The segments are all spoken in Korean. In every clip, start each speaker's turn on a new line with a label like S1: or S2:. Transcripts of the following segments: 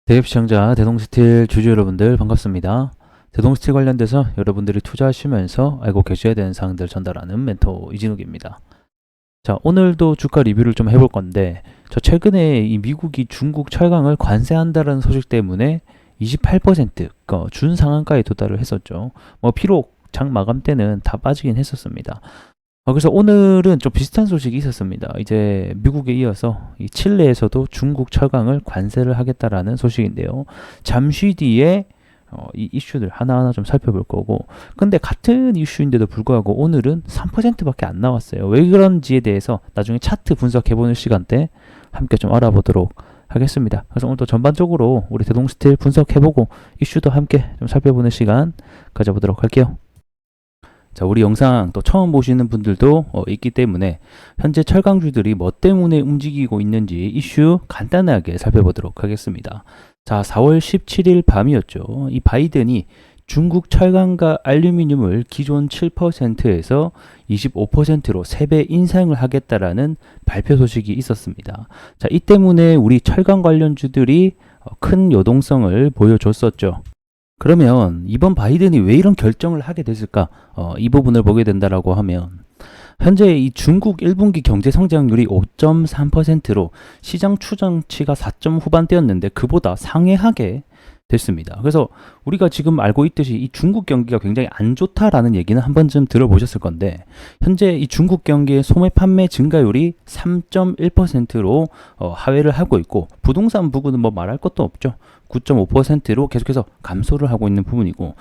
S1: 대입시청자 대동스틸 주주 여러분들 반갑습니다. 대동스틸 관련돼서 여러분들이 투자하시면서 알고 계셔야 되는 사항들 전달하는 멘토 이진욱입니다. 자, 오늘도 주가 리뷰를 좀 해볼 건데, 저 최근에 이 미국이 중국 철강을 관세한다는 소식 때문에 28% 준상한가에 도달을 했었죠. 비록 장 마감 때는 다 빠지긴 했었습니다. 그래서 오늘은 좀 비슷한 소식이 있었습니다. 이제 미국에 이어서 이 칠레에서도 중국 철강을 관세를 하겠다라는 소식인데요. 잠시 뒤에 이 이슈들 하나하나 좀 살펴볼 거고, 근데 같은 이슈인데도 불구하고 오늘은 3%밖에 안 나왔어요. 왜 그런지에 대해서 나중에 차트 분석해보는 시간 때 함께 좀 알아보도록 하겠습니다. 그래서 오늘도 전반적으로 우리 대동스틸 분석해보고 이슈도 함께 좀 살펴보는 시간 가져보도록 할게요. 자, 우리 영상 또 처음 보시는 분들도 있기 때문에 현재 철강주들이 뭐 때문에 움직이고 있는지 이슈 간단하게 살펴보도록 하겠습니다. 자, 4월 17일 밤이었죠. 이 바이든이 중국 철강과 알루미늄을 기존 7%에서 25%로 3배 인상을 하겠다라는 발표 소식이 있었습니다. 자, 이 때문에 우리 철강 관련주들이 큰 요동성을 보여줬었죠. 그러면 이번 바이든이 왜 이런 결정을 하게 됐을까? 이 부분을 보게 된다라고 하면, 현재 이 중국 1분기 경제 성장률이 5.3%로 시장 추정치가 4점 후반대였는데 그보다 상회하게 됐습니다. 그래서 우리가 지금 알고 있듯이 이 중국 경기가 굉장히 안 좋다라는 얘기는 한 번쯤 들어보셨을 건데, 현재 이 중국 경기의 소매 판매 증가율이 3.1%로 하회를 하고 있고, 부동산 부분은 뭐 말할 것도 없죠. 9.5%로 계속해서 감소를 하고 있는 부분이고,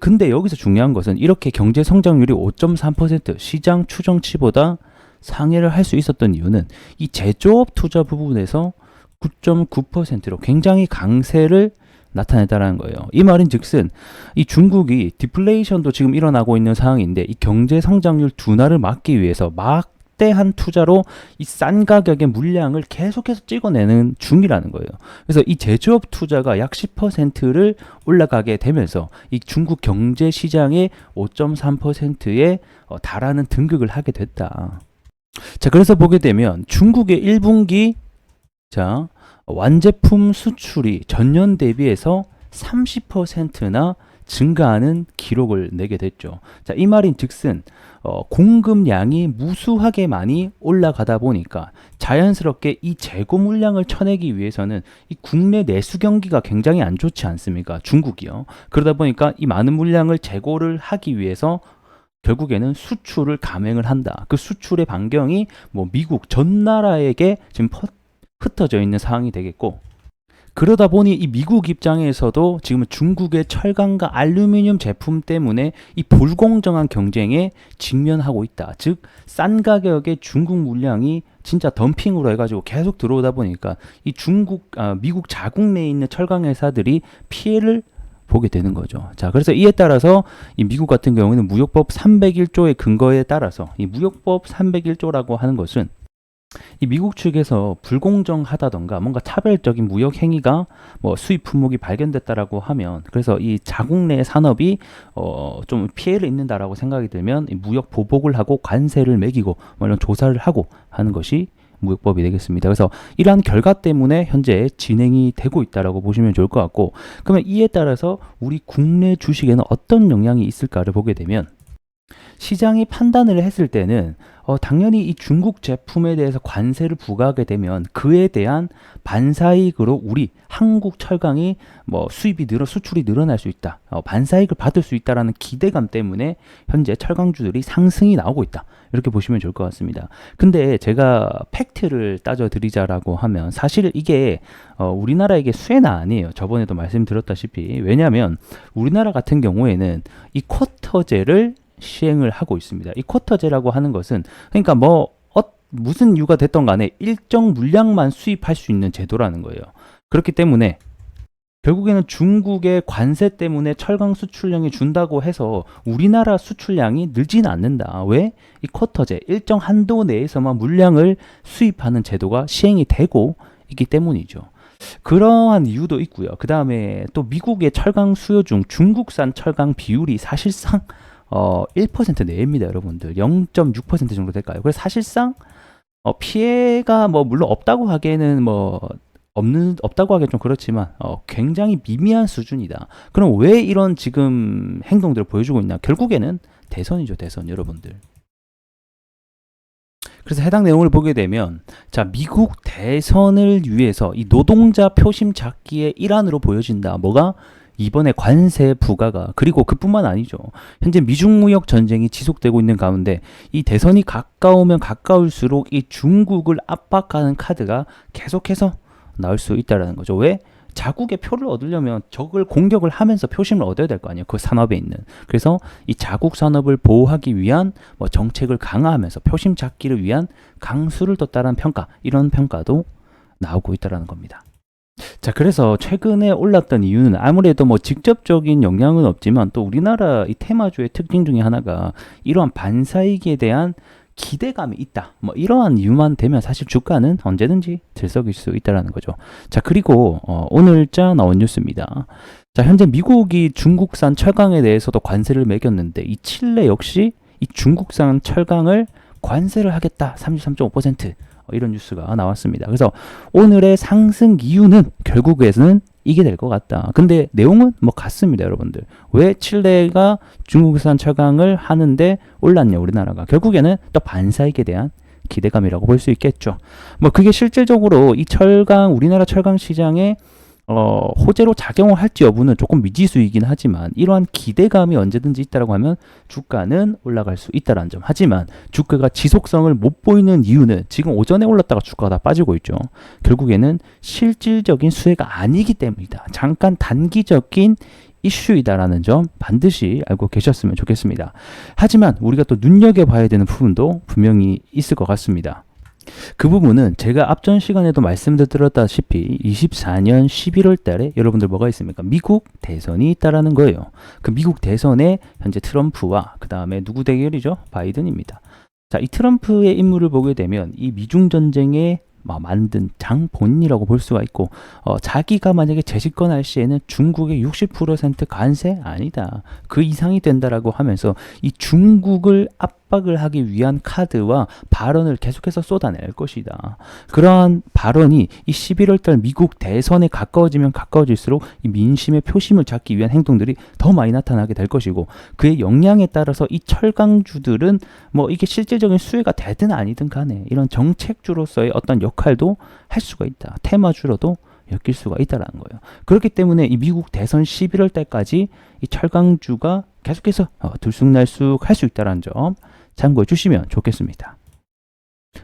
S1: 근데 여기서 중요한 것은 이렇게 경제 성장률이 5.3% 시장 추정치보다 상회를 할 수 있었던 이유는 이 제조업 투자 부분에서 9.9%로 굉장히 강세를 나타냈다는 거예요. 이 말인 즉슨 이 중국이 디플레이션도 지금 일어나고 있는 상황인데, 이 경제 성장률 둔화를 막기 위해서 막대한 투자로 이 싼 가격의 물량을 계속해서 찍어내는 중이라는 거예요. 그래서 이 제조업 투자가 약 10%를 올라가게 되면서 이 중국 경제 시장의 5.3%에 달하는 등극을 하게 됐다. 자, 그래서 보게 되면 중국의 1분기 완제품 수출이 전년 대비해서 30%나 증가하는 기록을 내게 됐죠. 자, 이 말인 즉슨 공급량이 무수하게 많이 올라가다 보니까 자연스럽게 이 재고 물량을 쳐내기 위해서는 이 국내 내수 경기가 굉장히 안 좋지 않습니까? 중국이요. 그러다 보니까 이 많은 물량을 재고를 하기 위해서 결국에는 수출을 감행을 한다. 그 수출의 반경이 뭐 미국 전 나라에게 지금 흩어져 있는 상황이 되겠고, 그러다 보니 이 미국 입장에서도 지금 중국의 철강과 알루미늄 제품 때문에 이 불공정한 경쟁에 직면하고 있다. 즉, 싼 가격의 중국 물량이 진짜 덤핑으로 해가지고 계속 들어오다 보니까 이 미국 자국 내에 있는 철강 회사들이 피해를 보게 되는 거죠. 자, 그래서 이에 따라서 이 미국 같은 경우는 무역법 301조의 근거에 따라서 이 무역법 301조라고 하는 것은 이 미국 측에서 불공정하다던가 뭔가 차별적인 무역 행위가 뭐 수입 품목이 발견됐다라고 하면, 그래서 이 자국 내 산업이 좀 피해를 입는다라고 생각이 들면 이 무역 보복을 하고 관세를 매기고 뭐 이런 조사를 하고 하는 것이 무역법이 되겠습니다. 그래서 이러한 결과 때문에 현재 진행이 되고 있다라고 보시면 좋을 것 같고, 그러면 이에 따라서 우리 국내 주식에는 어떤 영향이 있을까를 보게 되면, 시장이 판단을 했을 때는 당연히 이 중국 제품에 대해서 관세를 부과하게 되면 그에 대한 반사이익으로 우리 한국 철강이 뭐 수출이 늘어날 수 있다. 반사이익을 받을 수 있다라는 기대감 때문에 현재 철강주들이 상승이 나오고 있다. 이렇게 보시면 좋을 것 같습니다. 근데 제가 팩트를 따져드리자라고 하면 사실 이게 우리나라에게 수혜는 아니에요. 저번에도 말씀드렸다시피. 왜냐하면 우리나라 같은 경우에는 이 쿼터제를 시행을 하고 있습니다. 이 쿼터제라고 하는 것은 그러니까 무슨 이유가 됐던 간에 일정 물량만 수입할 수 있는 제도라는 거예요. 그렇기 때문에 결국에는 중국의 관세 때문에 철강 수출량이 준다고 해서 우리나라 수출량이 늘지는 않는다. 왜? 이 쿼터제 일정 한도 내에서만 물량을 수입하는 제도가 시행이 되고 있기 때문이죠. 그러한 이유도 있고요. 그 다음에 또 미국의 철강 수요 중 중국산 철강 비율이 사실상 1% 내입니다, 여러분들. 0.6% 정도 될까요? 그래서 사실상 피해가 뭐 물론 없다고 하기에는 뭐 없다고 하기 좀 그렇지만 굉장히 미미한 수준이다. 그럼 왜 이런 지금 행동들을 보여주고 있나? 결국에는 대선이죠, 대선 여러분들. 그래서 해당 내용을 보게 되면 자, 미국 대선을 위해서 이 노동자 표심 잡기의 일환으로 보여진다. 뭐가? 이번에 관세 부과가, 그리고 그뿐만 아니죠. 현재 미중 무역 전쟁이 지속되고 있는 가운데 이 대선이 가까우면 가까울수록 이 중국을 압박하는 카드가 계속해서 나올 수 있다라는 거죠. 왜? 자국의 표를 얻으려면 적을 공격을 하면서 표심을 얻어야 될 거 아니에요. 그 산업에 있는. 그래서 이 자국 산업을 보호하기 위한 뭐 정책을 강화하면서 표심 잡기를 위한 강수를 뒀다라는 평가, 이런 평가도 나오고 있다라는 겁니다. 자, 그래서 최근에 올랐던 이유는 아무래도 뭐 직접적인 영향은 없지만 또 우리나라 이 테마주의 특징 중에 하나가 이러한 반사이익에 대한 기대감이 있다. 뭐 이러한 이유만 되면 사실 주가는 언제든지 들썩일 수 있다라는 거죠. 자, 그리고 오늘자 나온 뉴스입니다. 자, 현재 미국이 중국산 철강에 대해서도 관세를 매겼는데 이 칠레 역시 이 중국산 철강을 관세를 하겠다. 33.5%. 이런 뉴스가 나왔습니다. 그래서 오늘의 상승 이유는 결국에는 이게 될 것 같다. 근데 내용은 뭐 같습니다, 여러분들. 왜 칠레가 중국산 철강을 하는데 올랐냐, 우리나라가. 결국에는 또 반사익에 대한 기대감이라고 볼 수 있겠죠. 뭐 그게 실질적으로 이 철강, 우리나라 철강 시장에 호재로 작용을 할지 여부는 조금 미지수이긴 하지만 이러한 기대감이 언제든지 있다라고 하면 주가는 올라갈 수 있다는 점. 하지만 주가가 지속성을 못 보이는 이유는 지금 오전에 올랐다가 주가가 다 빠지고 있죠. 결국에는 실질적인 수혜가 아니기 때문이다. 잠깐 단기적인 이슈이다라는 점 반드시 알고 계셨으면 좋겠습니다. 하지만 우리가 또 눈여겨봐야 되는 부분도 분명히 있을 것 같습니다. 그 부분은 제가 앞전 시간에도 말씀드렸다시피 24년 11월 달에 여러분들 뭐가 있습니까? 미국 대선이 있다라는 거예요. 그 미국 대선에 현재 트럼프와 그 다음에 누구 대결이죠? 바이든입니다. 자, 이 트럼프의 임무를 보게 되면 이 미중 전쟁에 만든 장본인이라고 볼 수가 있고 자기가 만약에 재집권할 시에는 중국의 60% 관세 아니다. 그 이상이 된다라고 하면서 이 중국을 압박을 하기 위한 카드와 발언을 계속해서 쏟아낼 것이다. 그러한 발언이 이 11월 달 미국 대선에 가까워지면 가까워질수록 이 민심의 표심을 잡기 위한 행동들이 더 많이 나타나게 될 것이고 그의 역량에 따라서 이 철강주들은 뭐 이게 실질적인 수혜가 되든 아니든 간에 이런 정책주로서의 어떤 역할도 할 수가 있다. 테마주로도 엮일 수가 있다라는 거예요. 그렇기 때문에 이 미국 대선 11월 달까지 이 철강주가 계속해서 들쑥날쑥 할 수 있다는 점 참고해 주시면 좋겠습니다.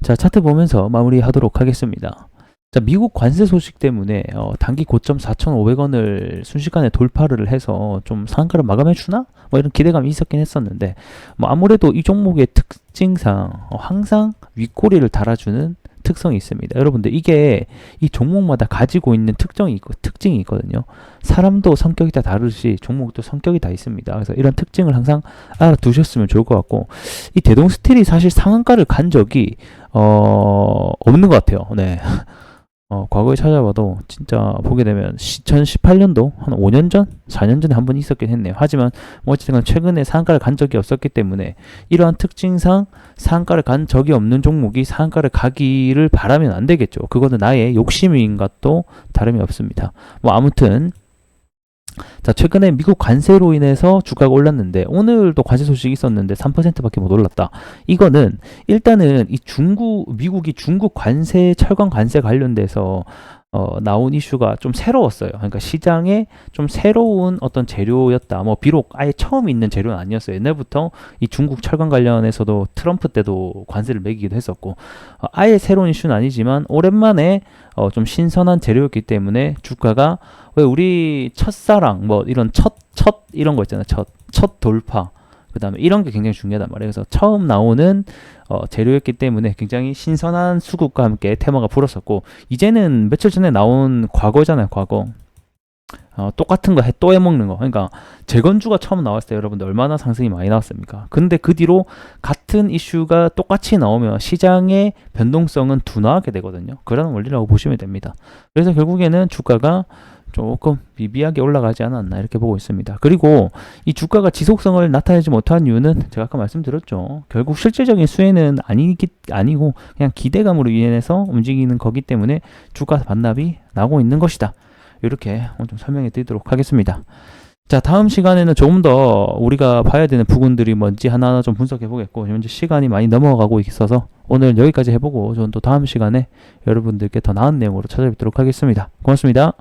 S1: 자, 차트 보면서 마무리하도록 하겠습니다. 자, 미국 관세 소식 때문에 단기 고점 4,500원을 순식간에 돌파를 해서 좀 상한가를 마감해 주나? 뭐 이런 기대감이 있었긴 했었는데 뭐 아무래도 이 종목의 특징상 항상 윗꼬리를 달아주는 특성이 있습니다. 여러분들 이게 이 종목마다 가지고 있는 특징이 있거든요. 사람도 성격이 다 다르듯이 종목도 성격이 다 있습니다. 그래서 이런 특징을 항상 알아두셨으면 좋을 것 같고 이 대동스틸이 사실 상한가를 간 적이 없는 것 같아요. 네. 과거에 찾아봐도 진짜 보게 되면 2018년도 한 5년 전? 4년 전에 한 번 있었긴 했네요. 하지만 뭐 어쨌든 최근에 상한가를 간 적이 없었기 때문에 이러한 특징상 상한가를 간 적이 없는 종목이 상한가를 가기를 바라면 안 되겠죠. 그거는 나의 욕심인 것도 다름이 없습니다. 뭐 아무튼 자, 최근에 미국 관세로 인해서 주가가 올랐는데 오늘도 관세 소식이 있었는데 3%밖에 못 올랐다. 이거는 일단은 이 미국이 중국 관세, 철강 관세 관련돼서 나온 이슈가 좀 새로웠어요. 그러니까 시장에 좀 새로운 어떤 재료였다. 뭐 비록 아예 처음 있는 재료는 아니었어요. 옛날부터 이 중국 철강 관련해서도 트럼프 때도 관세를 매기기도 했었고 아예 새로운 이슈는 아니지만 오랜만에 좀 신선한 재료였기 때문에 주가가 왜 우리 첫사랑 뭐 이런 첫 이런 거 있잖아요. 첫 돌파. 그 다음에 이런 게 굉장히 중요하단 말이에요. 그래서 처음 나오는 재료였기 때문에 굉장히 신선한 수급과 함께 테마가 불었었고 이제는 며칠 전에 나온 과거잖아요. 과거. 똑같은 거 또 해먹는 거. 그러니까 재건주가 처음 나왔을 때 여러분들 얼마나 상승이 많이 나왔습니까? 근데 그 뒤로 같은 이슈가 똑같이 나오면 시장의 변동성은 둔화하게 되거든요. 그런 원리라고 보시면 됩니다. 그래서 결국에는 주가가 조금 미비하게 올라가지 않았나 이렇게 보고 있습니다. 그리고 이 주가가 지속성을 나타내지 못한 이유는 제가 아까 말씀드렸죠. 결국 실질적인 수혜는 아니고 그냥 기대감으로 인해서 움직이는 거기 때문에 주가 반납이 나오고 있는 것이다. 이렇게 좀 설명해 드리도록 하겠습니다. 자, 다음 시간에는 조금 더 우리가 봐야 되는 부분들이 뭔지 하나하나 좀 분석해 보겠고, 현재 시간이 많이 넘어가고 있어서 오늘 여기까지 해보고 저는 또 다음 시간에 여러분들께 더 나은 내용으로 찾아뵙도록 하겠습니다. 고맙습니다.